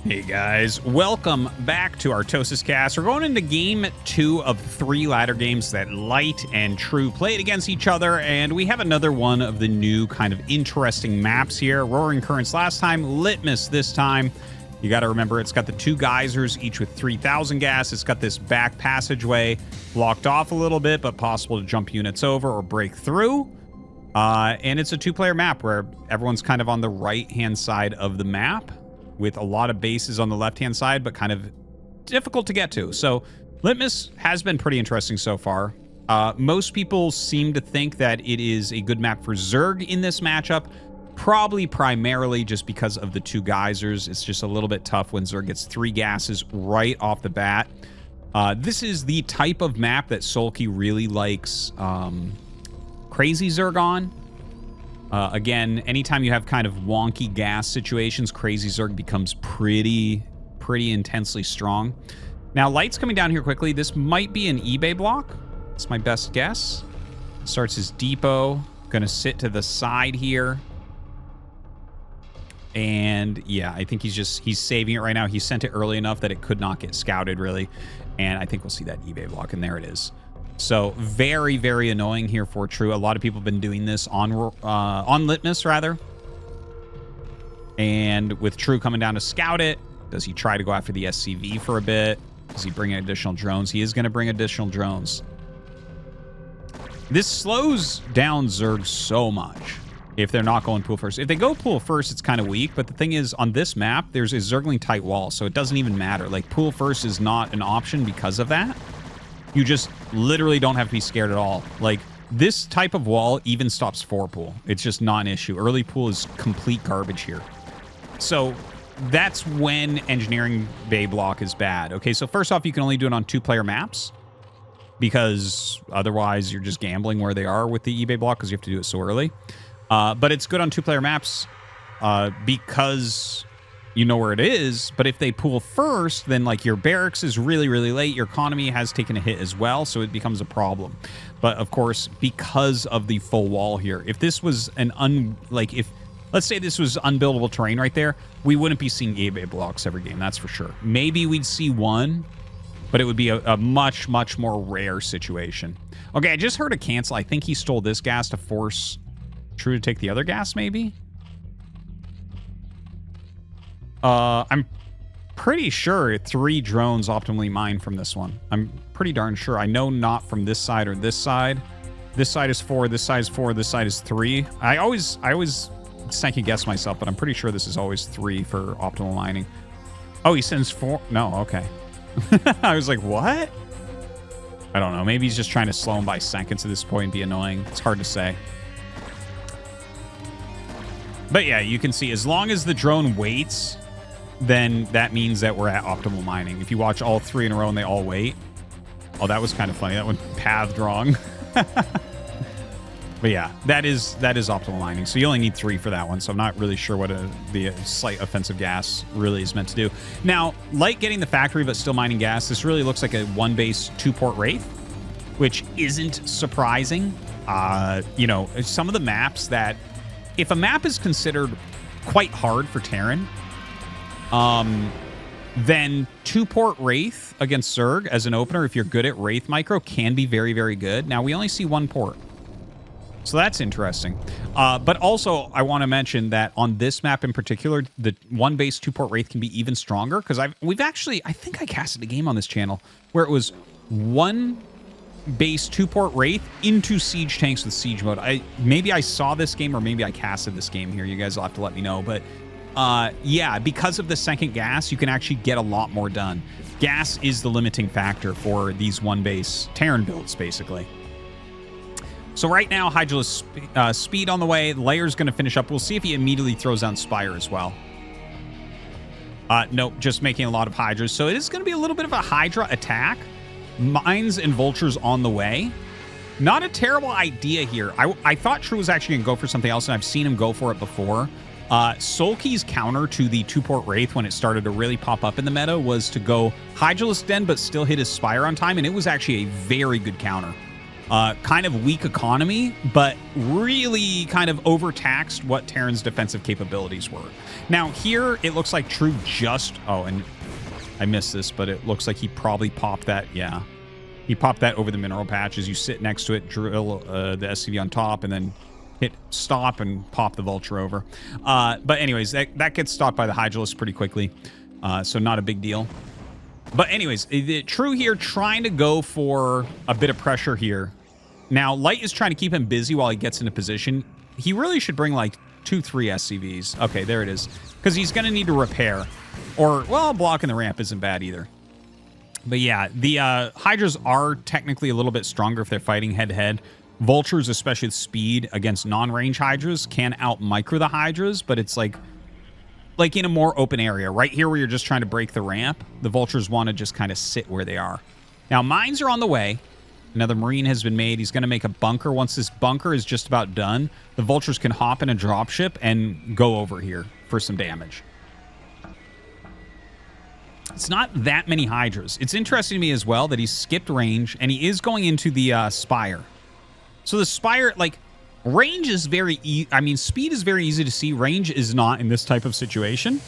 Hey guys, welcome back to ArtosisCasts. We're going into game 2 of 3 ladder games that Light and True played against each other, and we have another one of the new kind of interesting maps here. Roaring Currents last time, Litmus this time. You got to remember, it's got the 2 geysers, each with 3,000 gas. It's got this back passageway blocked off a little bit, but possible to jump units over or break through. And it's a 2-player map where everyone's kind of on the right-hand side of the map, with a lot of bases on the left-hand side, but kind of difficult to get to. So Litmus has been pretty interesting so far. Most people seem to think that it is a good map for Zerg in this matchup, probably primarily just because of the 2 geysers. It's just a little bit tough when Zerg gets 3 gases right off the bat. This is the type of map that Sulky really likes Crazy Zerg on. Again, anytime you have kind of wonky gas situations, Crazy Zerg becomes pretty intensely strong. Now, Light's coming down here quickly. This might be an eBay block. That's my best guess. Starts his depot. Gonna sit to the side here. And yeah, I think he's saving it right now. He sent it early enough that it could not get scouted, really. And I think we'll see that eBay block, and there it is. So very, very annoying here for True. A lot of people have been doing this on Litmus, rather. And with True coming down to scout it, does he try to go after the SCV for a bit? Does he bring additional drones? He is going to bring additional drones. This slows down Zerg so much if they're not going pool first. If they go pool first, it's kind of weak. But the thing is, on this map, there's a Zergling tight wall, so it doesn't even matter. Like, pool first is not an option because of that. You just literally don't have to be scared at all. Like, this type of wall even stops 4 pool. It's just not an issue. Early pool is complete garbage here. So that's when engineering bay block is bad. Okay, so first off, you can only do it on 2-player maps, because otherwise you're just gambling where they are with the eBay block because you have to do it so early. But it's good on 2-player maps because you know where it is. But if they pool first, then like your barracks is really, really late. Your economy has taken a hit as well, so it becomes a problem. But of course, because of the full wall here, if this was an let's say this was unbuildable terrain right there, we wouldn't be seeing eBay blocks every game, that's for sure. Maybe we'd see one, but it would be a much, much more rare situation. Okay, I just heard a cancel. I think he stole this gas to force True to take the other gas, maybe? I'm pretty sure 3 drones optimally mined from this one. I'm pretty darn sure. I know not from this side or this side. This side is 4, this side is 4, this side is 3. I always second guess myself, but I'm pretty sure this is always 3 for optimal mining. Oh, he sends 4? No, okay. I was like, what? I don't know. Maybe he's just trying to slow him by seconds at this point and be annoying. It's hard to say. But yeah, you can see as long as the drone waits, then that means that we're at optimal mining. If you watch all 3 in a row and they all wait. Oh, that was kind of funny. That one pathed wrong. But yeah, that is optimal mining. So you only need 3 for that one. So I'm not really sure what the slight offensive gas really is meant to do. Now, Light getting the factory but still mining gas, this really looks like a 1-base 2-port Wraith, which isn't surprising. You know, some of the maps that, if a map is considered quite hard for Terran, then 2-port Wraith against Zerg as an opener, if you're good at Wraith micro, can be very, very good. Now, we only see 1 port. So that's interesting. But also, I want to mention that on this map in particular, the 1-base 2-port Wraith can be even stronger, because I think I casted a game on this channel where it was 1-base 2-port Wraith into siege tanks with siege mode. Maybe I saw this game, or maybe I casted this game here. You guys will have to let me know. But yeah, because of the second gas, you can actually get a lot more done. Gas is the limiting factor for these 1-base Terran builds, basically. So right now, Hydras speed on the way. Layer's going to finish up. We'll see if he immediately throws down Spire as well. Nope, just making a lot of Hydras. So it is going to be a little bit of a Hydra attack. Mines and Vultures on the way. Not a terrible idea here. I thought True was actually going to go for something else, and I've seen him go for it before. Sulky's counter to the 2-port Wraith when it started to really pop up in the meta was to go Hydralist Den but still hit his Spire on time, and it was actually a very good counter. Kind of weak economy, but really kind of overtaxed what Terran's defensive capabilities were. Now here, it looks like True just... Oh, and I missed this, but it looks like he probably popped that. Yeah. He popped that over the mineral patch as you sit next to it, drill the SCV on top, and then hit stop and pop the Vulture over. But anyways, that gets stopped by the Hydras pretty quickly, so not a big deal. But anyways, True here trying to go for a bit of pressure here. Now, Light is trying to keep him busy while he gets into position. He really should bring like 2-3 SCVs. Okay, there it is. Because he's going to need to repair. Or, well, blocking the ramp isn't bad either. But yeah, the Hydras are technically a little bit stronger if they're fighting head-to-head. Vultures, especially with speed against non-range Hydras, can out-micro the Hydras, but it's like in a more open area. Right here where you're just trying to break the ramp, the Vultures want to just kind of sit where they are. Now, mines are on the way. Another Marine has been made. He's going to make a bunker. Once this bunker is just about done, the Vultures can hop in a dropship and go over here for some damage. It's not that many Hydras. It's interesting to me as well that he's skipped range, and he is going into the Spire. So the Spire, like, range is very easy. I mean, speed is very easy to see. Range is not in this type of situation.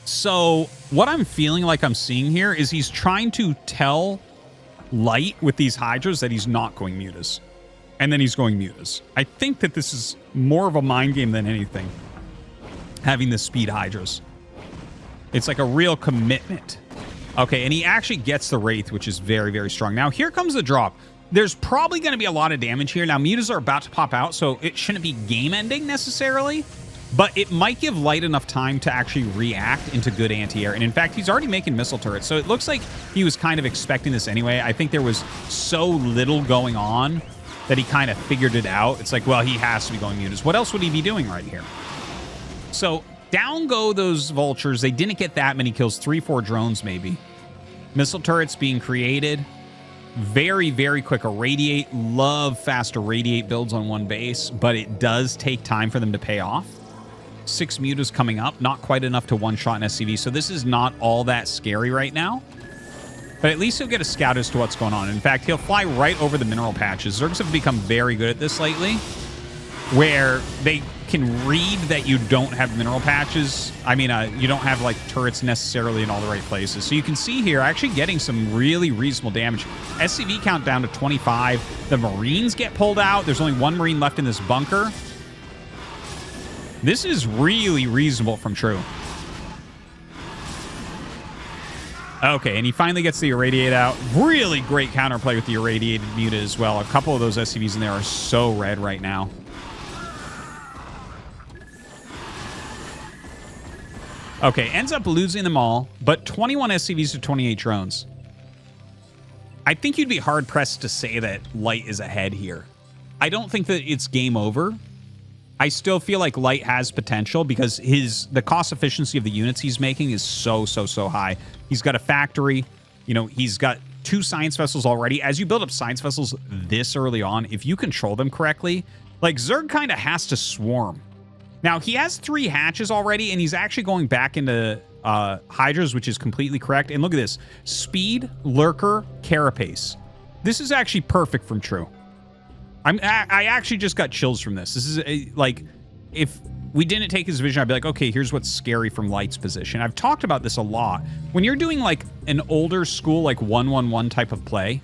So what I'm feeling like I'm seeing here is he's trying to tell Light with these Hydras that he's not going Mutas. And then he's going Mutas. I think that this is more of a mind game than anything, having the speed Hydras. It's like a real commitment. Okay, and he actually gets the Wraith, which is very, very strong. Now, here comes the drop. There's probably going to be a lot of damage here. Now, Mutas are about to pop out, so it shouldn't be game-ending necessarily, but it might give Light enough time to actually react into good anti-air. And in fact, he's already making missile turrets, so it looks like he was kind of expecting this anyway. I think there was so little going on that he kind of figured it out. It's like, well, he has to be going Mutas. What else would he be doing right here? So down go those Vultures. They didn't get that many kills. 3-4 drones, maybe. Missile turrets being created. Very, very quick. Irradiate. Love fast Irradiate builds on one base, but it does take time for them to pay off. 6 Mutas coming up. Not quite enough to one-shot an SCV, so this is not all that scary right now. But at least he'll get a scout as to what's going on. In fact, he'll fly right over the mineral patches. Zergs have become very good at this lately, where they can read that you don't have mineral patches. I mean, you don't have like turrets necessarily in all the right places. So you can see here actually getting some really reasonable damage. SCV count down to 25. The Marines get pulled out. There's only 1 Marine left in this bunker. This is really reasonable from True. Okay, and he finally gets the Irradiate out. Really great counterplay with the Irradiated Muta as well. A couple of those SCVs in there are so red right now. Okay, ends up losing them all, but 21 SCVs to 28 drones. I think you'd be hard-pressed to say that Light is ahead here. I don't think that it's game over. I still feel like Light has potential because the cost efficiency of the units he's making is so high. He's got a factory. You know, he's got 2 science vessels already. As you build up science vessels this early on, if you control them correctly, like Zerg kind of has to swarm. Now, he has 3 hatches already, and he's actually going back into Hydras, which is completely correct. And look at this. Speed, Lurker, Carapace. This is actually perfect from True. I actually just got chills from this. This is, like, if we didn't take his vision, I'd be like, okay, here's what's scary from Light's position. I've talked about this a lot. When you're doing, like, an older school, like, 1-1-1 type of play,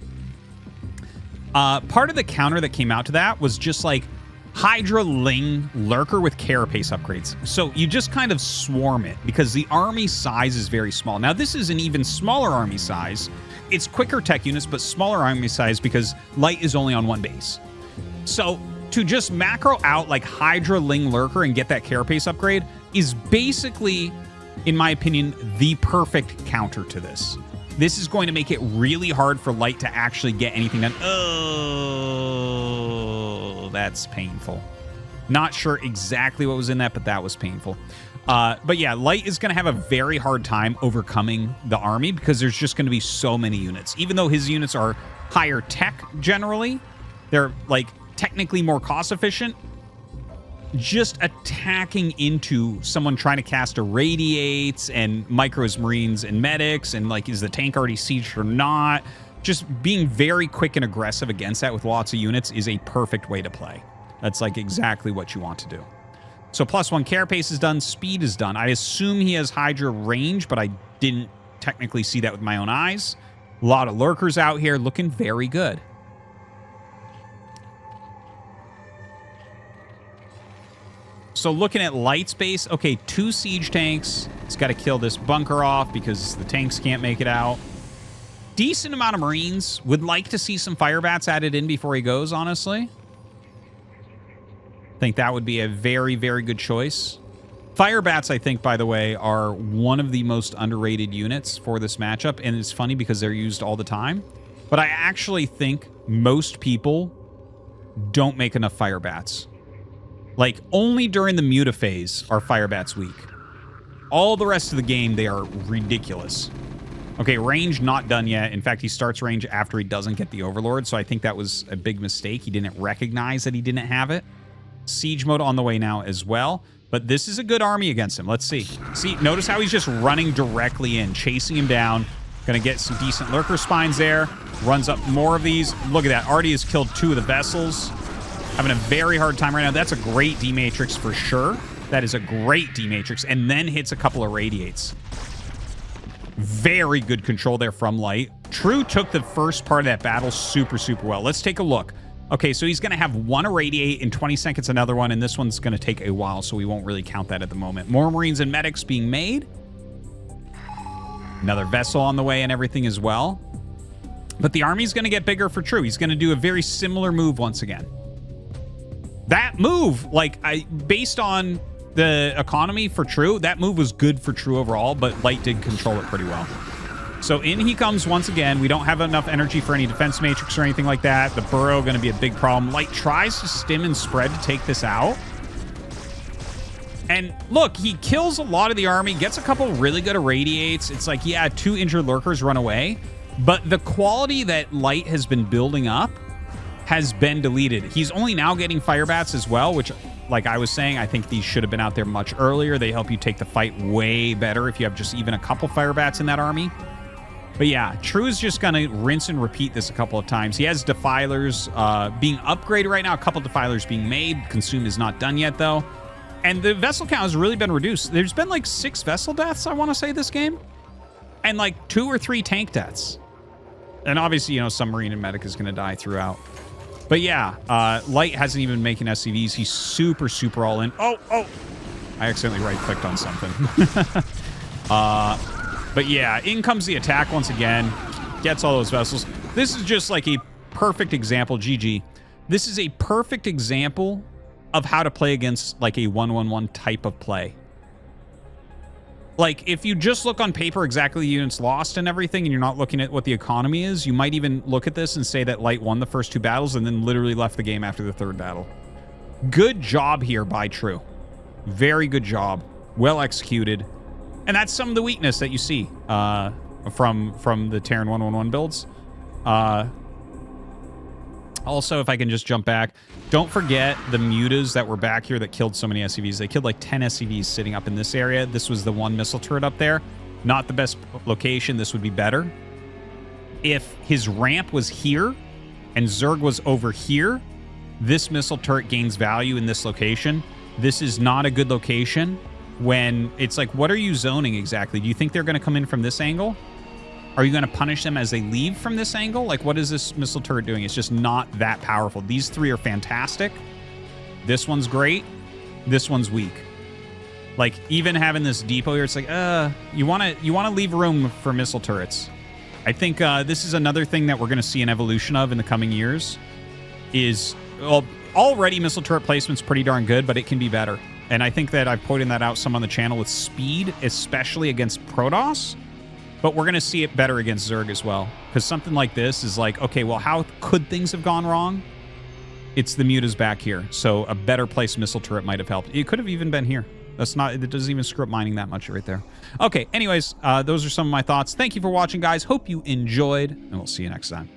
part of the counter that came out to that was just, like, Hydra Ling Lurker with Carapace upgrades. So you just kind of swarm it because the army size is very small. Now, this is an even smaller army size. It's quicker tech units, but smaller army size because Light is only on 1 base. So to just macro out like Hydra Ling Lurker and get that Carapace upgrade is basically, in my opinion, the perfect counter to this. This is going to make it really hard for Light to actually get anything done. Oh, that's painful. Not sure exactly what was in that, but that was painful. But yeah, Light is going to have a very hard time overcoming the army because there's just going to be so many units. Even though his units are higher tech generally, they're like technically more cost efficient. Just attacking into someone trying to cast Irradiates and micros, Marines, and medics, and like, is the tank already sieged or not? just being very quick and aggressive against that with lots of units is a perfect way to play. That's like exactly what you want to do. So +1 carapace is done. Speed is done. I assume he has Hydra range, but I didn't technically see that with my own eyes. A lot of lurkers out here looking very good. So looking at light space, okay, 2 siege tanks. It's got to kill this bunker off because the tanks can't make it out. Decent amount of Marines. Would like to see some fire bats added in before he goes, honestly. I think that would be a very, very good choice. Fire bats, I think, by the way, are one of the most underrated units for this matchup. And it's funny because they're used all the time. But I actually think most people don't make enough fire bats. Like, only during the Muta phase are fire bats weak. All the rest of the game, they are ridiculous. Okay, range not done yet. In fact, he starts range after he doesn't get the Overlord. So I think that was a big mistake. He didn't recognize that he didn't have it. Siege mode on the way now as well. But this is a good army against him. Let's see. See, notice how he's just running directly in, chasing him down. Gonna get some decent lurker spines there. Runs up more of these. Look at that. Already has killed 2 of the vessels. Having a very hard time right now. That's a great D-Matrix for sure. That is a great D-Matrix. And then hits a couple of radiates. Very good control there from Light. True took the first part of that battle super, super well. Let's take a look. Okay, so he's going to have 1 irradiate, in 20 seconds another one, and this one's going to take a while, so we won't really count that at the moment. More Marines and medics being made. Another vessel on the way and everything as well. But the army's going to get bigger for True. He's going to do a very similar move once again. That move, like, based on the economy for True, that move was good for True overall, but Light did control it pretty well. So in he comes once again. We don't have enough energy for any defense matrix or anything like that. The burrow going to be a big problem. Light tries to stim and spread to take this out. And look, he kills a lot of the army, gets a couple really good irradiates. It's like, yeah, 2 injured lurkers run away. But the quality that Light has been building up has been deleted. He's only now getting fire bats as well, which, like I was saying, I think these should have been out there much earlier. They help you take the fight way better if you have just even a couple fire bats in that army. But yeah, True is just going to rinse and repeat this a couple of times. He has Defilers being upgraded right now. A couple Defilers being made. Consume is not done yet, though. And the vessel count has really been reduced. There's been like 6 vessel deaths, I want to say, this game. And like 2 or 3 tank deaths. And obviously, you know, some Marine and Medic is going to die throughout. But yeah, Light hasn't even been making SCVs. He's super, super all in. Oh! I accidentally right-clicked on something. But yeah, in comes the attack once again. Gets all those vessels. This is just like a perfect example. GG. This is a perfect example of how to play against like a 1-1-1 type of play. Like, if you just look on paper exactly the units lost and everything, and you're not looking at what the economy is, you might even look at this and say that Light won the first 2 battles and then literally left the game after the 3rd battle. Good job here by True. Very good job. Well executed. And that's some of the weakness that you see from the Terran 1-1-1 builds. Also, if I can just jump back, don't forget the mutas that were back here that killed so many SCVs. They killed like 10 SCVs sitting up in this area. This was the 1 missile turret up there. Not the best location. This would be better. If his ramp was here and Zerg was over here, this missile turret gains value in this location. This is not a good location. When it's like, what are you zoning exactly? Do you think they're going to come in from this angle? Are you going to punish them as they leave from this angle? Like, what is this missile turret doing? It's just not that powerful. These 3 are fantastic. This one's great. This one's weak. Like, even having this depot here, it's like, you want to leave room for missile turrets. I think this is another thing that we're going to see an evolution of in the coming years. Is, well, already missile turret placement's pretty darn good, but it can be better. And I think that I've pointed that out some on the channel with speed, especially against Protoss. But we're going to see it better against Zerg as well. Because something like this is like, okay, well, how could things have gone wrong? It's the mutas back here. So a better placed missile turret might have helped. It could have even been here. That's not, it doesn't even screw up mining that much right there. Okay, anyways, those are some of my thoughts. Thank you for watching, guys. Hope you enjoyed, and we'll see you next time.